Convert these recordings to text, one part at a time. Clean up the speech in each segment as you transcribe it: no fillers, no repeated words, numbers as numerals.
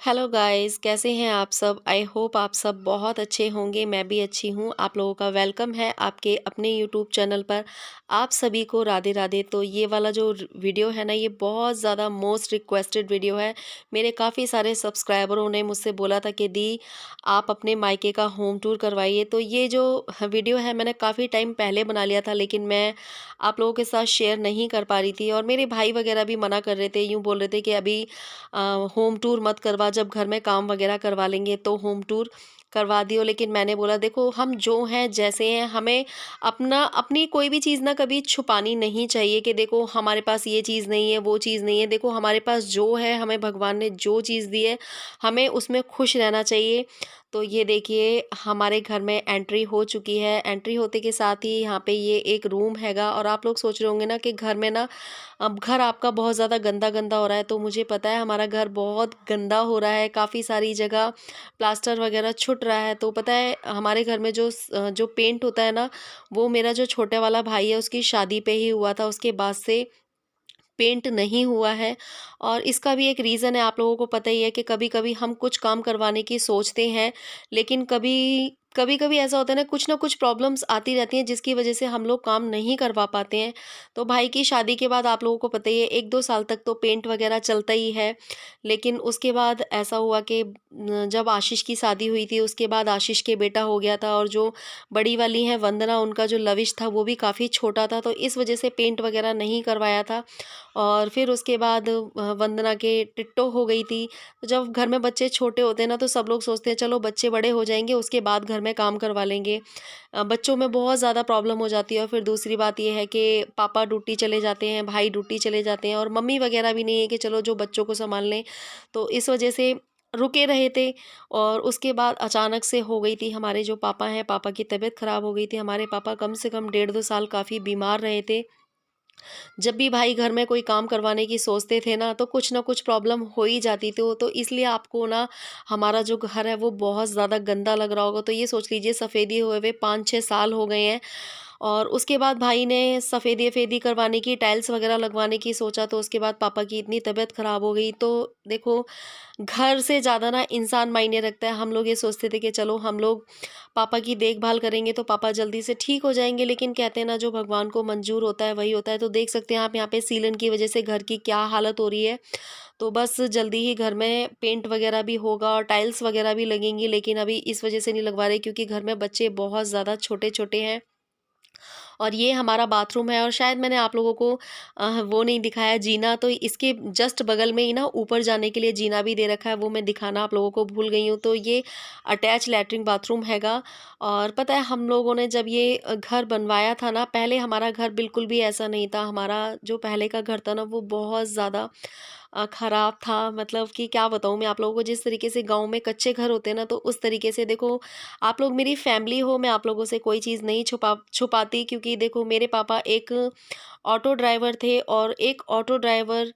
Hello guys, कैसे हैं आप सब। आई होप आप सब बहुत अच्छे होंगे। मैं भी अच्छी हूँ। आप लोगों का वेलकम है आपके अपने यूट्यूब चैनल पर। आप सभी को राधे राधे। तो ये वाला जो वीडियो है ना, ये बहुत ज़्यादा मोस्ट रिक्वेस्टेड वीडियो है। मेरे काफ़ी सारे सब्सक्राइबरों ने मुझसे बोला था कि दी आप अपने मायके का होम टूर करवाइए। तो ये जो वीडियो है मैंने काफ़ी टाइम पहले बना लिया था, लेकिन मैं आप लोगों के साथ शेयर नहीं कर पा रही थी। और मेरे भाई वगैरह भी मना कर रहे थे, यूँ बोल रहे थे कि अभी होम टूर मत करवा, जब घर में काम वगैरह करवा लेंगे तो होम टूर करवा दियो। लेकिन मैंने बोला देखो, हम जो हैं जैसे हैं, हमें अपनी कोई भी चीज़ ना कभी छुपानी नहीं चाहिए कि देखो हमारे पास ये चीज़ नहीं है, वो चीज़ नहीं है। देखो हमारे पास जो है, हमें भगवान ने जो चीज़ दी है, हमें उसमें खुश रहना चाहिए। तो ये देखिए हमारे घर में एंट्री हो चुकी है। एंट्री होते के साथ ही यहाँ पे ये एक रूम हैगा। और आप लोग सोच रहे होंगे ना कि घर में ना, अब घर आपका बहुत ज़्यादा गंदा गंदा हो रहा है। तो मुझे पता है हमारा घर बहुत गंदा हो रहा है, काफ़ी सारी जगह प्लास्टर वगैरह छुट रहा है। तो पता है हमारे घर में जो पेंट होता है ना, वो मेरा जो छोटे वाला भाई है उसकी शादी पे ही हुआ था, उसके बाद से पेंट नहीं हुआ है। और इसका भी एक रीज़न है, आप लोगों को पता ही है कि कभी-कभी हम कुछ काम करवाने की सोचते हैं, लेकिन कभी-कभी ऐसा होता है ना कुछ प्रॉब्लम्स आती रहती हैं जिसकी वज़ह से हम लोग काम नहीं करवा पाते हैं। तो भाई की शादी के बाद आप लोगों को पता ही है 1-2 साल तक तो पेंट वग़ैरह चलता ही है। लेकिन उसके बाद ऐसा हुआ कि जब आशीष की शादी हुई थी, उसके बाद आशीष के बेटा हो गया था। और जो बड़ी वाली हैं वंदना, उनका जो लविश था वो भी काफ़ी छोटा था, तो इस वज़ह से पेंट वग़ैरह नहीं करवाया था। और फिर उसके बाद वंदना के टिट्टो हो गई थी। तो जब घर में बच्चे छोटे होते हैं ना, तो सब लोग सोचते हैं चलो बच्चे बड़े हो जाएँगे उसके बाद घर में काम करवा लेंगे। बच्चों में बहुत ज़्यादा प्रॉब्लम हो जाती है। और फिर दूसरी बात ये है कि पापा ड्यूटी चले जाते हैं, भाई ड्यूटी चले जाते हैं, और मम्मी वगैरह भी नहीं है कि चलो जो बच्चों को सँभाल लें। तो इस वजह से रुके रहे थे। और उसके बाद अचानक से हो गई थी, हमारे जो पापा हैं, पापा की तबीयत ख़राब हो गई थी। हमारे पापा कम से कम डेढ़ 2 साल काफ़ी बीमार रहे थे। जब भी भाई घर में कोई काम करवाने की सोचते थे ना, तो कुछ ना कुछ प्रॉब्लम हो ही जाती थी। तो इसलिए आपको ना हमारा जो घर है वो बहुत ज़्यादा गंदा लग रहा होगा। तो ये सोच लीजिए सफ़ेदी हुए हुए 5-6 साल हो गए हैं। और उसके बाद भाई ने सफ़ेदी-वफ़ेदी करवाने की, टाइल्स वग़ैरह लगवाने की सोचा। तो उसके बाद पापा की इतनी तबीयत ख़राब हो गई। तो देखो, घर से ज़्यादा ना इंसान मायने रखता है। हम लोग ये सोचते थे कि चलो हम लोग पापा की देखभाल करेंगे तो पापा जल्दी से ठीक हो जाएँगे। लेकिन कहते हैं ना, जो भगवान को मंज़ूर होता है वही होता है। तो देख सकते हैं आप यहाँ पे सीलन की वज़ह से घर की क्या हालत हो रही है। तो बस जल्दी ही घर में पेंट वग़ैरह भी होगा और टाइल्स वग़ैरह भी लगेंगी। लेकिन अभी इस वज़ह से नहीं लगवा रहे क्योंकि घर में बच्चे बहुत ज़्यादा छोटे-छोटे हैं। और ये हमारा बाथरूम है। और शायद मैंने आप लोगों को वो नहीं दिखाया जीना, तो इसके जस्ट बगल में ही ना ऊपर जाने के लिए जीना भी दे रखा है, वो मैं दिखाना आप लोगों को भूल गई हूँ। तो ये अटैच लैट्रिन बाथरूम हैगा। और पता है हम लोगों ने जब ये घर बनवाया था ना, पहले हमारा घर बिल्कुल भी ऐसा नहीं था। हमारा जो पहले का घर था ना, वो बहुत ज़्यादा ख़राब था। मतलब कि क्या बताऊँ मैं आप लोगों को, जिस तरीके से गाँव में कच्चे घर होते हैं ना, तो उस तरीके से देखो, आप लोग मेरी फैमिली हो, मैं आप लोगों से कोई चीज़ नहीं छुपाती। क्योंकि देखो मेरे पापा एक ऑटो ड्राइवर थे। और एक ऑटो ड्राइवर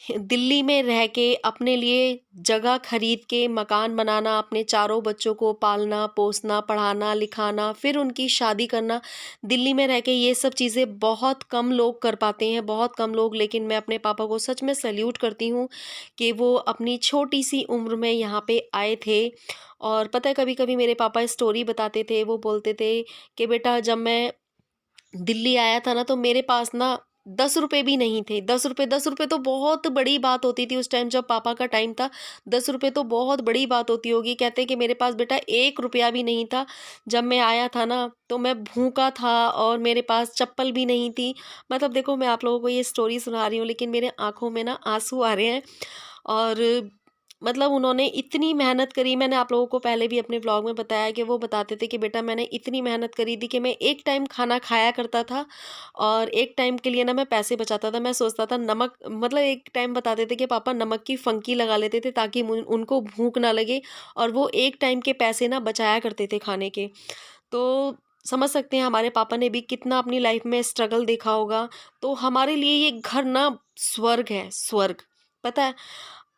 दिल्ली में रह के अपने लिए जगह खरीद के मकान बनाना, अपने चारों बच्चों को पालना पोसना, पढ़ाना लिखाना, फिर उनकी शादी करना, दिल्ली में रह के ये सब चीज़ें बहुत कम लोग कर पाते हैं, बहुत कम लोग। लेकिन मैं अपने पापा को सच में सैल्यूट करती हूँ कि वो अपनी छोटी सी उम्र में यहाँ पे आए थे। और पता है कभी कभी मेरे पापा स्टोरी बताते थे, वो बोलते थे कि बेटा, जब मैं दिल्ली आया था ना, तो मेरे पास ना 10 रुपए भी नहीं थे। 10 रुपए तो बहुत बड़ी बात होती थी उस टाइम, जब पापा का टाइम था। 10 रुपए तो बहुत बड़ी बात होती होगी। कहते हैं कि मेरे पास बेटा 1 रुपया भी नहीं था। जब मैं आया था ना, तो मैं भूखा था और मेरे पास चप्पल भी नहीं थी। मतलब देखो, मैं आप लोगों को ये स्टोरी सुना रही हूँ, लेकिन मेरे आँखों में ना आँसू आ रहे हैं। और मतलब उन्होंने इतनी मेहनत करी। मैंने आप लोगों को पहले भी अपने व्लॉग में बताया कि वो बताते थे कि बेटा, मैंने इतनी मेहनत करी थी कि मैं एक टाइम खाना खाया करता था, और एक टाइम के लिए ना मैं पैसे बचाता था। मैं सोचता था नमक, मतलब एक टाइम बताते थे कि पापा नमक की फंकी लगा लेते थे ताकि उनको भूख ना लगे। और वो एक टाइम के पैसे ना बचाया करते थे खाने के। तो समझ सकते हैं हमारे पापा ने भी कितना अपनी लाइफ में स्ट्रगल देखा होगा। तो हमारे लिए ये घर ना स्वर्ग है, स्वर्ग। पता है,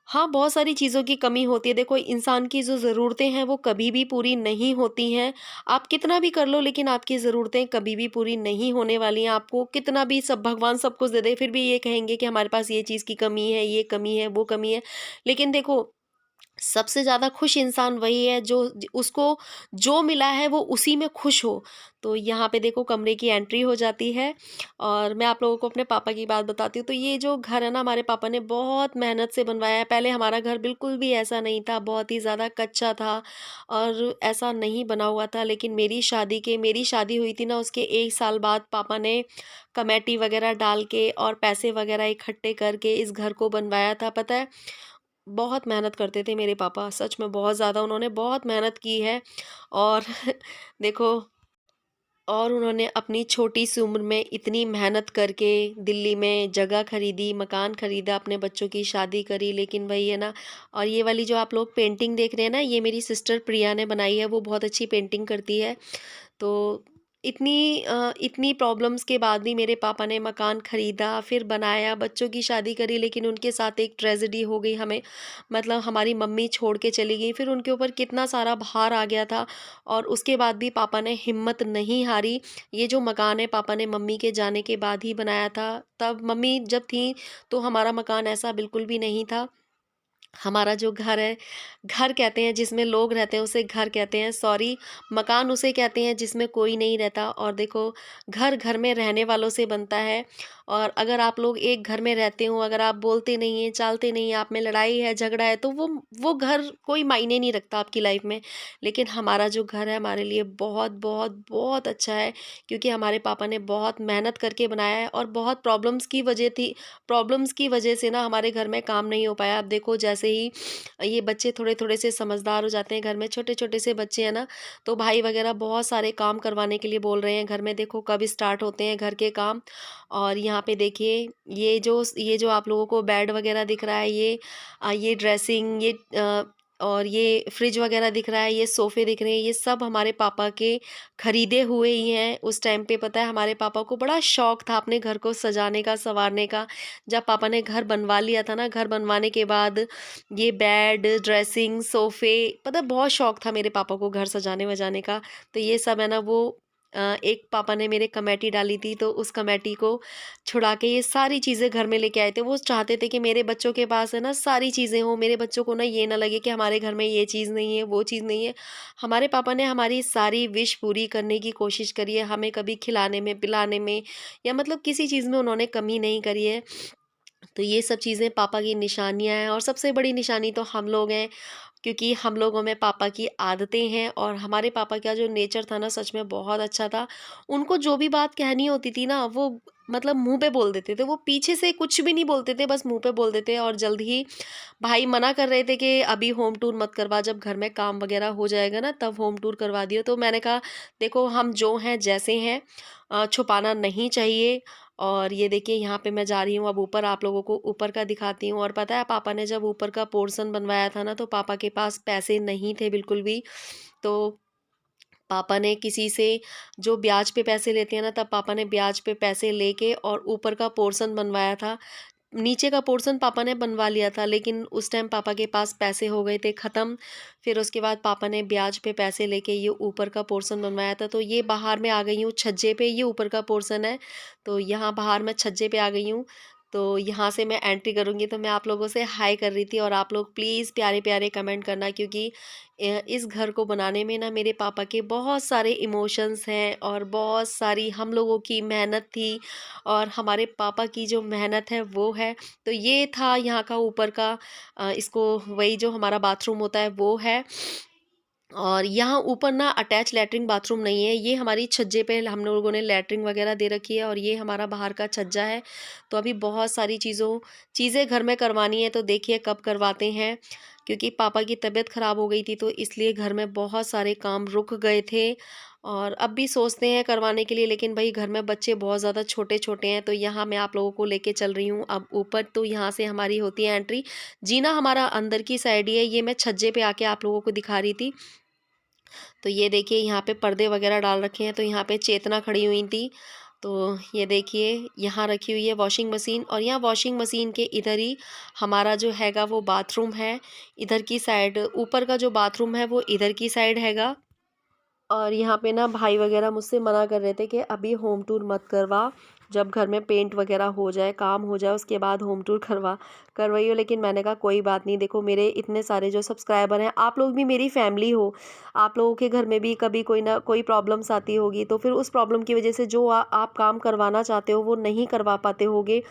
हाँ, बहुत सारी चीज़ों की कमी होती है। देखो, इंसान की जो ज़रूरतें हैं वो कभी भी पूरी नहीं होती हैं। आप कितना भी कर लो, लेकिन आपकी ज़रूरतें कभी भी पूरी नहीं होने वाली हैं। आपको कितना भी सब भगवान सब कुछ दे दे, फिर भी ये कहेंगे कि हमारे पास ये चीज़ की कमी है, ये कमी है, वो कमी है। लेकिन देखो, सबसे ज़्यादा खुश इंसान वही है जो उसको जो मिला है वो उसी में खुश हो। तो यहाँ पे देखो कमरे की एंट्री हो जाती है और मैं आप लोगों को अपने पापा की बात बताती हूँ। तो ये जो घर है ना, हमारे पापा ने बहुत मेहनत से बनवाया है। पहले हमारा घर बिल्कुल भी ऐसा नहीं था, बहुत ही ज़्यादा कच्चा था और ऐसा नहीं बना हुआ था। लेकिन मेरी शादी हुई थी ना, उसके 1 साल बाद पापा ने कमेटी वगैरह डाल के और पैसे वगैरह इकट्ठे करके इस घर को बनवाया था। पता है, बहुत मेहनत करते थे मेरे पापा, सच में बहुत ज़्यादा उन्होंने बहुत मेहनत की है। और देखो, और उन्होंने अपनी छोटी सी उम्र में इतनी मेहनत करके दिल्ली में जगह खरीदी, मकान खरीदा, अपने बच्चों की शादी करी। लेकिन वही है ना, और ये वाली जो आप लोग पेंटिंग देख रहे हैं ना, ये मेरी सिस्टर प्रिया ने बनाई है, वो बहुत अच्छी पेंटिंग करती है। तो इतनी प्रॉब्लम्स के बाद भी मेरे पापा ने मकान खरीदा, फिर बनाया, बच्चों की शादी करी। लेकिन उनके साथ एक ट्रेजेडी हो गई हमें, मतलब हमारी मम्मी छोड़ के चली गई। फिर उनके ऊपर कितना सारा भार आ गया था और उसके बाद भी पापा ने हिम्मत नहीं हारी। ये जो मकान है पापा ने मम्मी के जाने के बाद ही बनाया था। तब मम्मी जब थी तो हमारा मकान ऐसा बिल्कुल भी नहीं था। हमारा जो घर है, घर कहते हैं जिसमें लोग रहते हैं उसे घर कहते हैं, सॉरी, मकान उसे कहते हैं जिसमें कोई नहीं रहता। और देखो, घर घर में रहने वालों से बनता है। और अगर आप लोग एक घर में रहते हो, अगर आप बोलते नहीं हैं, चालते नहीं हैं, आप में लड़ाई है, झगड़ा है, तो वो घर कोई मायने नहीं रखता आपकी लाइफ में। लेकिन हमारा जो घर है हमारे लिए बहुत बहुत बहुत अच्छा है, क्योंकि हमारे पापा ने बहुत मेहनत करके बनाया है। और बहुत प्रॉब्लम्स की वजह से ना हमारे घर में काम नहीं हो पाया। अब देखो, जैसे ही ये बच्चे थोड़े-थोड़े से समझदार हो जाते हैं, घर में छोटे-छोटे से बच्चे हैं ना, तो भाई वगैरह बहुत सारे काम करवाने के लिए बोल रहे हैं घर में। देखो कब स्टार्ट होते हैं घर के काम। और यहाँ पे देखिए, ये जो आप लोगों को बेड वगैरह दिख रहा है, ये ड्रेसिंग, और ये फ्रिज वगैरह दिख रहा है, ये सोफ़े दिख रहे हैं, ये सब हमारे पापा के खरीदे हुए ही हैं। उस टाइम पे पता है, हमारे पापा को बड़ा शौक था अपने घर को सजाने का, सँवारने का। जब पापा ने घर बनवा लिया था ना, घर बनवाने के बाद ये बेड, ड्रेसिंग, सोफ़े, पता है बहुत शौक था मेरे पापा को घर सजाने-वजाने का। तो ये सब है ना, वो एक पापा ने मेरे कमेटी डाली थी, तो उस कमेटी को छुड़ा के ये सारी चीज़ें घर में लेके आए थे। वो चाहते थे कि मेरे बच्चों के पास है ना सारी चीज़ें हों, मेरे बच्चों को ना ये ना लगे कि हमारे घर में ये चीज़ नहीं है, वो चीज़ नहीं है। हमारे पापा ने हमारी सारी विश पूरी करने की कोशिश करी है, हमें कभी खिलाने में, पिलाने में, या मतलब किसी चीज़ में उन्होंने कमी नहीं करी है। तो ये सब चीज़ें पापा की निशानियाँ हैं, और सबसे बड़ी निशानी तो हम लोग हैं, क्योंकि हम लोगों में पापा की आदतें हैं। और हमारे पापा का जो नेचर था ना, सच में बहुत अच्छा था। उनको जो भी बात कहनी होती थी ना, वो मतलब मुँह पे बोल देते थे। वो पीछे से कुछ भी नहीं बोलते थे, बस मुँह पे बोल देते। और जल्द ही भाई मना कर रहे थे कि अभी होम टूर मत करवा, जब घर में काम वगैरह हो जाएगा ना तब होम टूर करवा दियो। तो मैंने कहा, देखो हम जो हैं जैसे हैं, छुपाना नहीं चाहिए। और ये देखिए, यहाँ पे मैं जा रही हूँ अब ऊपर, आप लोगों को ऊपर का दिखाती हूँ। और पता है, पापा ने जब ऊपर का पोर्शन बनवाया था ना, तो पापा के पास पैसे नहीं थे बिल्कुल भी। तो पापा ने किसी से, जो ब्याज पे पैसे लेते हैं ना, तब पापा ने ब्याज पे पैसे लेके और ऊपर का पोर्शन बनवाया था। नीचे का पोर्शन पापा ने बनवा लिया था, लेकिन उस टाइम पापा के पास पैसे हो गए थे ख़त्म। फिर उसके बाद पापा ने ब्याज पे पैसे लेके ये ऊपर का पोर्शन बनवाया था। तो ये बाहर मैं आ गई हूँ छज्जे पे, ये ऊपर का पोर्शन है। तो यहाँ बाहर मैं छज्जे पे आ गई हूँ। तो यहाँ से मैं एंट्री करूँगी, तो मैं आप लोगों से हाय कर रही थी। और आप लोग प्लीज़ प्यारे-प्यारे कमेंट करना, क्योंकि इस घर को बनाने में ना मेरे पापा के बहुत सारे इमोशंस हैं और बहुत सारी हम लोगों की मेहनत थी, और हमारे पापा की जो मेहनत है वो है। तो ये था यहाँ का ऊपर का, इसको, वही जो हमारा बाथरूम होता है वो है। और यहाँ ऊपर ना अटैच लैट्रिन बाथरूम नहीं है, ये हमारी छज्जे पे हम लोगों ने लैट्रिन वगैरह दे रखी है, और ये हमारा बाहर का छज्जा है। तो अभी बहुत सारी चीज़ें घर में करवानी है, तो देखिए कब करवाते हैं। क्योंकि पापा की तबीयत ख़राब हो गई थी, तो इसलिए घर में बहुत सारे काम रुक गए थे। और अब भी सोचते हैं करवाने के लिए, लेकिन भाई घर में बच्चे बहुत ज़्यादा छोटे-छोटे हैं। तो यहाँ मैं आप लोगों को लेके चल रही हूँ अब ऊपर। तो यहाँ से हमारी होती है एंट्री। जीना हमारा अंदर की साइड ही है, ये मैं छज्जे पे आके आप लोगों को दिखा रही थी। तो ये देखिए, यहाँ पे पर्दे वगैरह डाल रखे हैं। तो यहाँ पे चेतना खड़ी हुई थी। तो ये देखिए, यहाँ रखी हुई है वॉशिंग मशीन, और यहाँ वॉशिंग मशीन के इधर ही हमारा जो हैगा वो बाथरूम है। इधर की साइड ऊपर का जो बाथरूम है वो इधर की साइड हैगा। और यहाँ पे ना भाई वगैरह मुझसे मना कर रहे थे कि अभी होम टूर मत करवा, जब घर में पेंट वगैरह हो जाए, काम हो जाए, उसके बाद होम टूर करवाइयो। लेकिन मैंने कहा कोई बात नहीं, देखो मेरे इतने सारे जो सब्सक्राइबर हैं, आप लोग भी मेरी फैमिली हो, आप लोगों के घर में भी कभी कोई ना कोई प्रॉब्लम्स आती होगी, तो फिर उस प्रॉब्लम की वजह से जो आप काम करवाना चाहते हो वो नहीं करवा पाते होगे।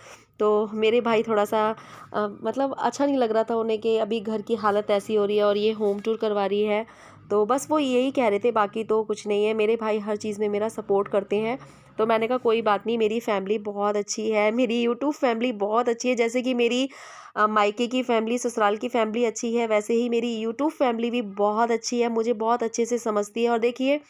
तो मेरे भाई थोड़ा सा मतलब अच्छा नहीं लग रहा था उन्हें कि अभी घर की हालत ऐसी हो रही है और ये होम टूर करवा रही है। तो बस वो यही कह रहे थे, बाकी तो कुछ नहीं है। मेरे भाई हर चीज़ में मेरा सपोर्ट करते हैं। तो मैंने कहा कोई बात नहीं, मेरी फैमिली बहुत अच्छी है, मेरी यूट्यूब फैमिली बहुत अच्छी है। जैसे कि मेरी मायके की फैमिली, ससुराल की फैमिली अच्छी है, वैसे ही मेरी यूट्यूब फैमिली भी बहुत अच्छी है, मुझे बहुत अच्छे से समझती है। और देखिए,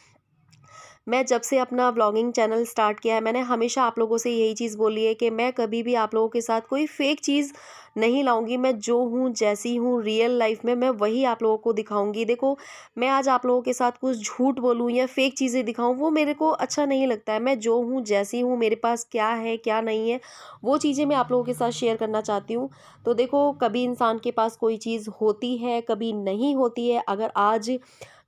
मैं जब से अपना व्लॉगिंग चैनल स्टार्ट किया है, मैंने हमेशा आप लोगों से यही चीज़ बोली है कि मैं कभी भी आप लोगों के साथ कोई फेक चीज़ नहीं लाऊंगी। मैं जो हूँ, जैसी हूँ रियल लाइफ में, मैं वही आप लोगों को दिखाऊंगी। देखो, मैं आज आप लोगों के साथ कुछ झूठ बोलूँ या फेक चीज़ें दिखाऊँ, वो मेरे को अच्छा नहीं लगता है। मैं जो हूँ, जैसी हूँ, मेरे पास क्या है क्या नहीं है, वो चीज़ें मैं आप लोगों के साथ शेयर करना चाहती हूँ। तो देखो, कभी इंसान के पास कोई चीज़ होती है, कभी नहीं होती है। अगर आज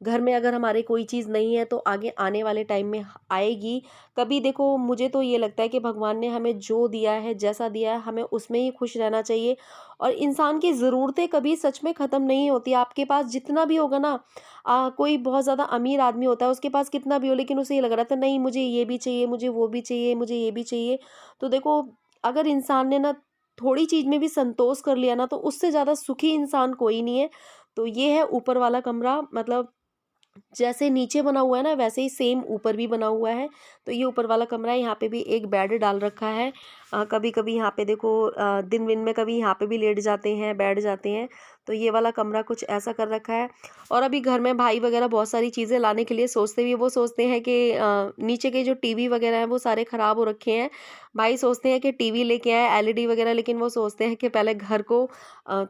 घर में अगर हमारे कोई चीज़ नहीं है, तो आगे आने वाले टाइम में आएगी। कभी देखो, मुझे तो ये लगता है कि भगवान ने हमें जो दिया है, जैसा दिया है, हमें उसमें ही खुश रहना चाहिए। और इंसान की ज़रूरतें कभी सच में ख़त्म नहीं होती। आपके पास जितना भी होगा ना, कोई बहुत ज़्यादा अमीर आदमी होता है, उसके पास कितना भी हो, लेकिन उसे ये लग रहा था नहीं मुझे ये भी चाहिए, मुझे वो भी चाहिए, मुझे ये भी चाहिए। तो देखो, अगर इंसान ने ना थोड़ी चीज़ में भी संतोष कर लिया ना, तो उससे ज़्यादा सुखी इंसान कोई नहीं है। तो ये है ऊपर वाला कमरा, मतलब जैसे नीचे बना हुआ है ना, वैसे ही सेम ऊपर भी बना हुआ है। तो ये ऊपर वाला कमरा है, यहाँ पे भी एक बेड डाल रखा है। कभी कभी यहाँ पे देखो, दिन दिन में कभी यहाँ पे भी लेट जाते हैं, बैठ जाते हैं। तो ये वाला कमरा कुछ ऐसा कर रखा है। और अभी घर में भाई वगैरह बहुत सारी चीज़ें लाने के लिए सोचते भी, वो सोचते हैं कि नीचे के जो टीवी वगैरह हैं वो सारे ख़राब हो रखे हैं। भाई सोचते हैं कि टीवी लेके आए, एलईडी वगैरह, लेकिन वो सोचते हैं कि पहले घर को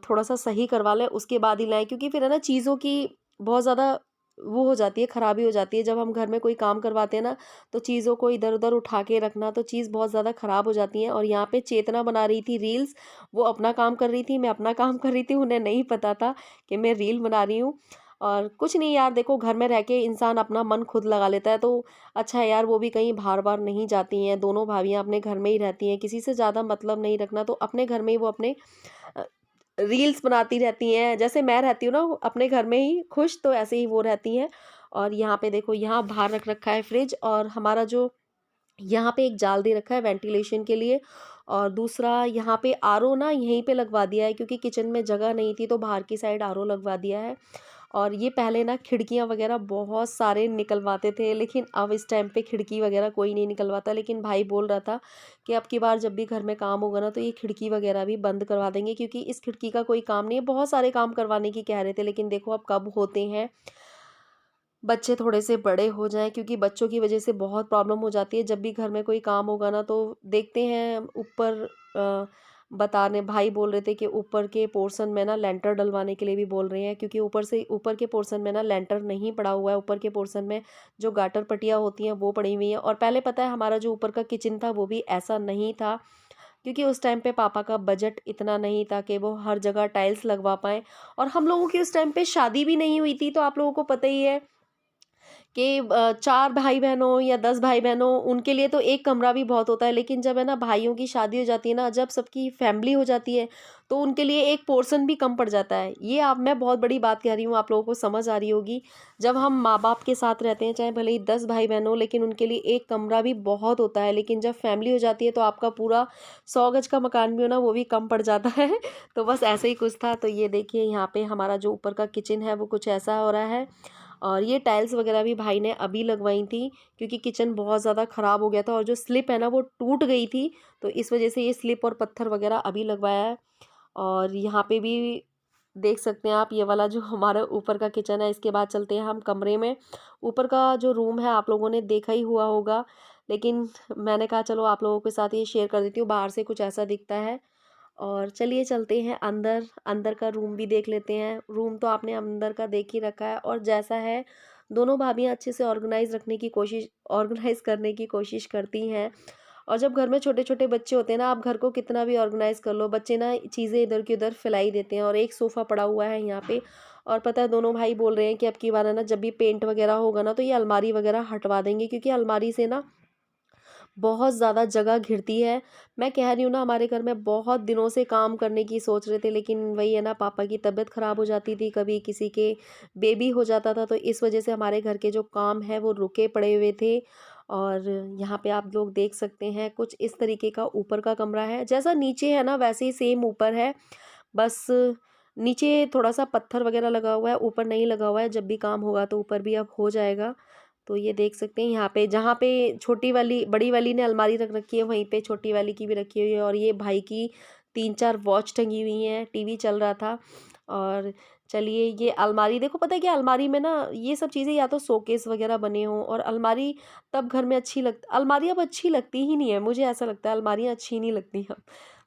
थोड़ा सा सही करवा लें, उसके बाद ही लाएं। क्योंकि फिर है ना, चीज़ों की बहुत ज़्यादा वो हो जाती है, खराबी हो जाती है। जब हम घर में कोई काम करवाते हैं ना, तो चीज़ों को इधर उधर उठा के रखना, तो चीज़ बहुत ज़्यादा ख़राब हो जाती है। और यहाँ पे चेतना बना रही थी रील्स, वो अपना काम कर रही थी, मैं अपना काम कर रही थी। उन्हें नहीं पता था कि मैं रील बना रही हूँ। और कुछ नहीं यार, देखो घर में रह के इंसान अपना मन खुद लगा लेता है, तो अच्छा है यार। वो भी कहीं बाहर बाहर नहीं जाती हैं, दोनों भाभियाँ अपने घर में ही रहती हैं, किसी से ज़्यादा मतलब नहीं रखना। तो अपने घर में ही वो अपने रील्स बनाती रहती हैं। जैसे मैं रहती हूँ ना अपने घर में ही खुश, तो ऐसे ही वो रहती हैं। और यहाँ पे देखो, यहाँ बाहर रख रखा है फ्रिज, और हमारा जो यहाँ पे एक जाल दे रखा है वेंटिलेशन के लिए। और दूसरा यहाँ पे आरओ ना यहीं पे लगवा दिया है, क्योंकि किचन में जगह नहीं थी, तो बाहर की साइड आरओ लगवा दिया है। और ये पहले ना खिड़कियाँ वगैरह बहुत सारे निकलवाते थे, लेकिन अब इस टाइम पे खिड़की वगैरह कोई नहीं निकलवाता। लेकिन भाई बोल रहा था कि अब की बार जब भी घर में काम होगा ना, तो ये खिड़की वगैरह भी बंद करवा देंगे, क्योंकि इस खिड़की का कोई काम नहीं है। बहुत सारे काम करवाने की कह रहे थे, लेकिन देखो अब कब होते हैं। बच्चे थोड़े से बड़े हो जाएँ, क्योंकि बच्चों की वजह से बहुत प्रॉब्लम हो जाती है। जब भी घर में कोई काम होगा ना, तो देखते हैं ऊपर बताने भाई बोल रहे थे कि ऊपर के पोर्शन में ना लेंटर डलवाने के लिए भी बोल रहे हैं, क्योंकि ऊपर के पोर्शन में ना लेंटर नहीं पड़ा हुआ है। ऊपर के पोर्शन में जो गाटर पट्टियाँ होती हैं वो पड़ी हुई हैं। और पहले पता है, हमारा जो ऊपर का किचन था वो भी ऐसा नहीं था, क्योंकि उस टाइम पे पापा का बजट इतना नहीं था कि वो हर जगह टाइल्स लगवा पाएँ। और हम लोगों की उस टाइम पे शादी भी नहीं हुई थी, तो आप लोगों को पता ही है कि 4 भाई-बहन हो या 10 भाई-बहन हो, उनके लिए तो एक कमरा भी बहुत होता है। लेकिन जब है ना भाइयों की शादी हो जाती है ना, जब सबकी फैमिली हो जाती है, तो उनके लिए एक पोर्शन भी कम पड़ जाता है। ये आप मैं बहुत बड़ी बात कह रही हूँ, आप लोगों को समझ आ रही होगी। जब हम माँ-बाप के साथ रहते हैं, चाहे भले ही 10 भाई-बहन हो, लेकिन उनके लिए एक कमरा भी बहुत होता है। लेकिन जब फैमिली हो जाती है, तो आपका पूरा 100 गज का मकान भी हो ना, वो भी कम पड़ जाता है। तो बस ऐसे ही कुछ था। तो ये देखिए, यहाँ पे हमारा जो ऊपर का किचन है, वो कुछ ऐसा हो रहा है। और ये टाइल्स वगैरह भी भाई ने अभी लगवाई थी, क्योंकि किचन बहुत ज़्यादा ख़राब हो गया था, और जो स्लिप है ना वो टूट गई थी। तो इस वजह से ये स्लिप और पत्थर वगैरह अभी लगवाया है। और यहाँ पे भी देख सकते हैं आप, ये वाला जो हमारा ऊपर का किचन है। इसके बाद चलते हैं हम कमरे में। ऊपर का जो रूम है आप लोगों ने देखा ही हुआ होगा, लेकिन मैंने कहा चलो आप लोगों के साथ ये शेयर कर देती हूँ। बाहर से कुछ ऐसा दिखता है। और चलिए चलते हैं अंदर, अंदर का रूम भी देख लेते हैं। रूम तो आपने अंदर का देख ही रखा है, और जैसा है, दोनों भाभियाँ अच्छे से ऑर्गेनाइज करने की कोशिश करती हैं। और जब घर में छोटे छोटे बच्चे होते हैं ना, आप घर को कितना भी ऑर्गेनाइज कर लो, बच्चे ना चीज़ें इधर की उधर फैलाई देते हैं। और एक सोफ़ा पड़ा हुआ है यहाँ पे। और पता है, दोनों भाई बोल रहे हैं कि अब की बार है ना, जब भी पेंट वगैरह होगा ना, तो ये अलमारी वगैरह हटवा देंगे, क्योंकि अलमारी से ना बहुत ज़्यादा जगह घिरती है। मैं कह रही हूँ ना, हमारे घर में बहुत दिनों से काम करने की सोच रहे थे, लेकिन वही है ना, पापा की तबीयत ख़राब हो जाती थी, कभी किसी के बेबी हो जाता था, तो इस वजह से हमारे घर के जो काम है वो रुके पड़े हुए थे। और यहाँ पे आप लोग देख सकते हैं कुछ इस तरीके का ऊपर का कमरा है, जैसा नीचे है ना वैसे ही सेम ऊपर है। बस नीचे थोड़ा-सा पत्थर वगैरह लगा हुआ है, ऊपर नहीं लगा हुआ है, जब भी काम होगा तो ऊपर भी अब हो जाएगा। तो ये देख सकते हैं यहाँ पे, जहाँ पे छोटी वाली बड़ी वाली ने अलमारी रख रखी है, वहीं पे छोटी वाली की भी रखी हुई है। और ये भाई की 3-4 वॉच टंगी हुई हैं, टीवी चल रहा था। और चलिए, ये अलमारी देखो, पता है क्या, अलमारी में ना ये सब चीज़ें या तो शोकेस वगैरह बने हों, और अलमारी तब घर में अच्छी अलमारी अब अच्छी लगती ही नहीं है, मुझे ऐसा लगता है अलमारियाँ अच्छी नहीं लगती अब।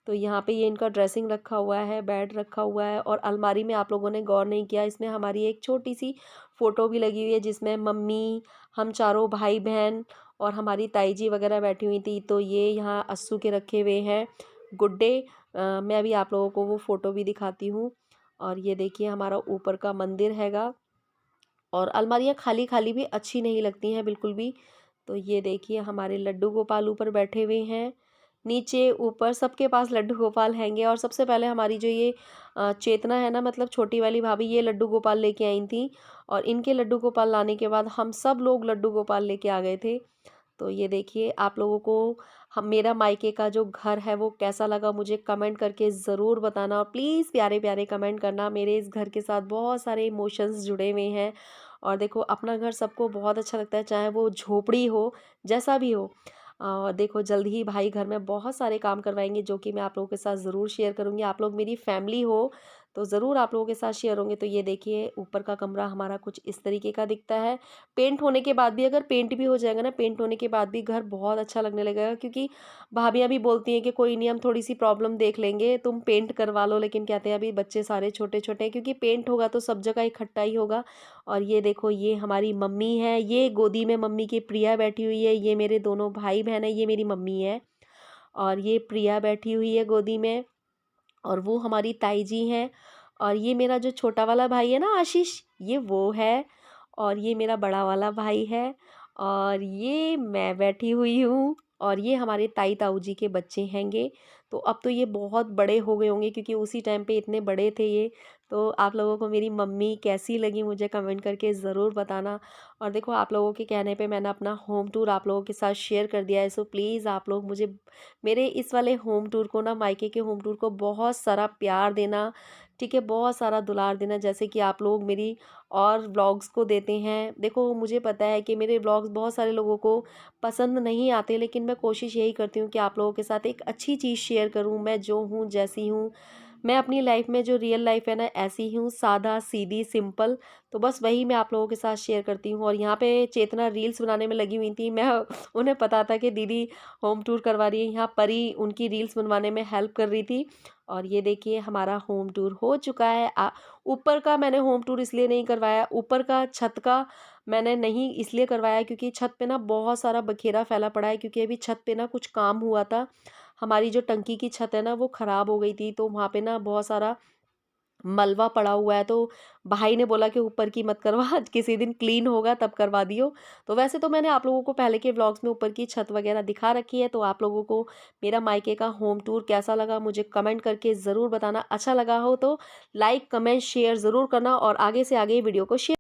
तो यहाँ पे ये इनका ड्रेसिंग रखा हुआ है, बेड रखा हुआ है, और अलमारी में आप लोगों ने गौर नहीं किया, इसमें हमारी एक छोटी सी फ़ोटो भी लगी हुई है, जिसमें मम्मी, हम चारों भाई बहन और हमारी ताई जी वगैरह बैठी हुई थी। तो ये यहाँ अस्सू के रखे हुए हैं गुड्डे। मैं अभी आप लोगों को वो फ़ोटो भी दिखाती हूँ। और ये देखिए हमारा ऊपर का मंदिर हैगा। और अलमारियाँ खाली खाली भी अच्छी नहीं लगती हैं बिल्कुल भी। तो ये देखिए हमारे लड्डू गोपाल ऊपर बैठे हुए हैं। नीचे ऊपर सबके पास लड्डू गोपाल हैंगे। और सबसे पहले हमारी जो ये चेतना है ना, मतलब छोटी वाली भाभी, ये लड्डू गोपाल लेके आई थी। और इनके लड्डू गोपाल लाने के बाद हम सब लोग लड्डू गोपाल लेके आ गए थे। तो ये देखिए, आप लोगों को हम मेरा मायके का जो घर है वो कैसा लगा, मुझे कमेंट करके ज़रूर बताना। और प्लीज़ प्यारे प्यारे कमेंट करना। मेरे इस घर के साथ बहुत सारे इमोशंस जुड़े हुए हैं। और देखो, अपना घर सबको बहुत अच्छा लगता है, चाहे वो झोपड़ी हो, जैसा भी हो। और देखो, जल्द ही भाई घर में बहुत सारे काम करवाएंगे, जो कि मैं आप लोगों के साथ ज़रूर शेयर करूँगी। आप लोग मेरी फैमिली हो तो ज़रूर आप लोगों के साथ शेयर होंगे। तो ये देखिए, ऊपर का कमरा हमारा कुछ इस तरीके का दिखता है। पेंट होने के बाद भी, अगर पेंट भी हो जाएगा ना, पेंट होने के बाद भी घर बहुत अच्छा लगने लगेगा। क्योंकि भाभियाँ भी बोलती हैं कि कोई नहीं, हम थोड़ी सी प्रॉब्लम देख लेंगे, तुम पेंट करवा लो। लेकिन कहते हैं अभी बच्चे सारे छोटे छोटे हैं, क्योंकि पेंट होगा तो सब जगह इकट्ठा ही होगा। और ये देखो, ये हमारी मम्मी है, ये गोदी में मम्मी की प्रिया बैठी हुई है। ये मेरे दोनों भाई बहन है, ये मेरी मम्मी है। और ये प्रिया बैठी हुई है गोदी में। और वो हमारी ताई जी हैं। और ये मेरा जो छोटा वाला भाई है ना, आशीष, ये वो है। और ये मेरा बड़ा वाला भाई है। और ये मैं बैठी हुई हूँ। और ये हमारे ताई ताऊ जी के बच्चे हैंगे। तो अब तो ये बहुत बड़े हो गए होंगे, क्योंकि उसी टाइम पे इतने बड़े थे ये। तो आप लोगों को मेरी मम्मी कैसी लगी, मुझे कमेंट करके ज़रूर बताना। और देखो, आप लोगों के कहने पे मैंने अपना होम टूर आप लोगों के साथ शेयर कर दिया है। सो प्लीज़ आप लोग मुझे मेरे इस वाले होम टूर को ना, मायके के होम टूर को बहुत सारा प्यार देना, ठीक है, बहुत सारा दुलार देना, जैसे कि आप लोग मेरी और व्लॉग्स को देते हैं। देखो, मुझे पता है कि मेरे व्लॉग्स बहुत सारे लोगों को पसंद नहीं आते, लेकिन मैं कोशिश यही करती हूँ कि आप लोगों के साथ एक अच्छी चीज़ शेयर करूँ। मैं जो हूँ, जैसी हूँ, मैं अपनी लाइफ में जो रियल लाइफ है ना, ऐसी ही हूँ, सादा सीधी सिंपल। तो बस वही मैं आप लोगों के साथ शेयर करती हूँ। और यहाँ पे चेतना रील्स बनाने में लगी हुई थी। मैं उन्हें पता था कि दीदी होम टूर करवा रही है, यहाँ परी उनकी रील्स बनवाने में हेल्प कर रही थी। और ये देखिए, हमारा होम टूर हो चुका है। ऊपर का मैंने होम टूर इसलिए नहीं करवाया, ऊपर का छत का मैंने नहीं इसलिए करवाया, क्योंकि छत पे ना बहुत सारा बखेरा फैला पड़ा है। क्योंकि अभी छत पे ना कुछ काम हुआ था। हमारी जो टंकी की छत है ना, वो ख़राब हो गई थी, तो वहाँ पे ना बहुत सारा मलबा पड़ा हुआ है। तो भाई ने बोला कि ऊपर की मत करवा, किसी दिन क्लीन होगा तब करवा दियो। तो वैसे तो मैंने आप लोगों को पहले के व्लॉग्स में ऊपर की छत वगैरह दिखा रखी है। तो आप लोगों को मेरा मायके का होम टूर कैसा लगा, मुझे कमेंट करके ज़रूर बताना। अच्छा लगा हो तो लाइक कमेंट शेयर ज़रूर करना, और आगे से आगे वीडियो को शेयर